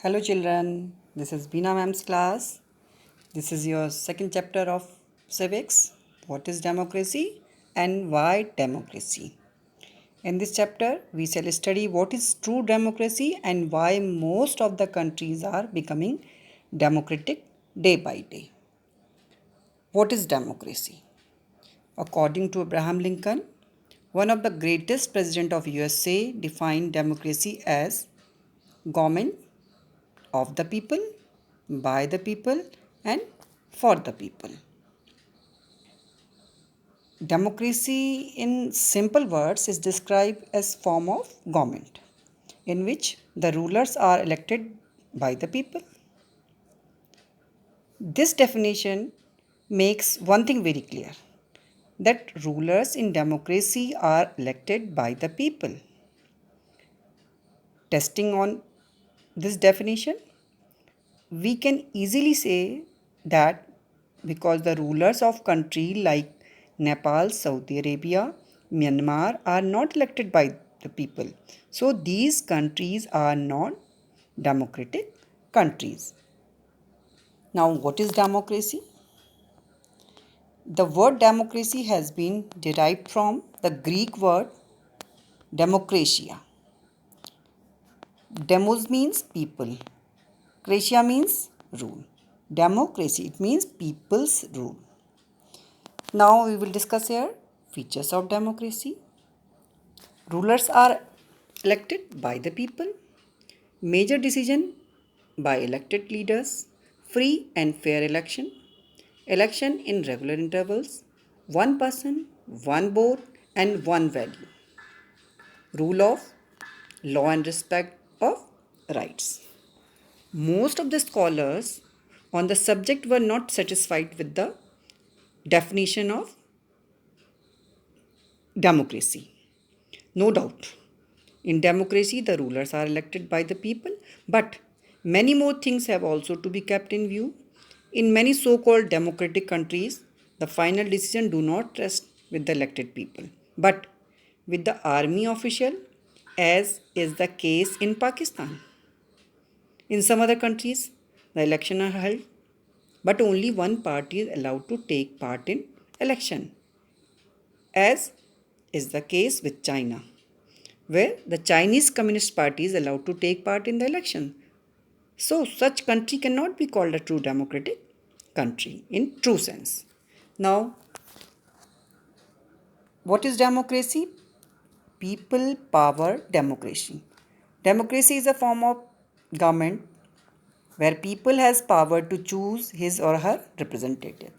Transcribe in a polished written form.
Hello children, this is Beena ma'am's class. This is your second chapter of civics. What is democracy and why democracy? In this chapter, we shall study what is true democracy and why most of the countries are becoming democratic day by day. What is democracy? According to Abraham Lincoln, one of the greatest president of USA defined democracy as government of the people, by the people, and for the people. Democracy in simple words is described as form of government in which the rulers are elected by the people. This definition makes one thing very clear, that rulers in democracy are elected by the people. Testing on this definition, we can easily say that because the rulers of country like Nepal, Saudi Arabia, Myanmar are not elected by the people. So these countries are not democratic countries. Now what is democracy? The word democracy has been derived from the Greek word demokratia. Demos means people. Kratia means rule. Democracy, it means people's rule. Now we will discuss here features of democracy. Rulers are elected by the people. Major decision by elected leaders. Free and fair election. Election in regular intervals. One person, one vote and one value. Rule of law and respect of rights. Most of the scholars on the subject were not satisfied with the definition of democracy. No doubt, in democracy, the rulers are elected by the people, but many more things have also to be kept in view. In many so-called democratic countries, the final decision do not rest with the elected people, but with the army official, as is the case in Pakistan. In some other countries, the election are held, but only one party is allowed to take part in election, as is the case with China, where the Chinese Communist Party is allowed to take part in the election. So such country cannot be called a true democratic country in true sense. Now, what is democracy? People power democracy. Democracy is a form of government where people has power to choose his or her representative.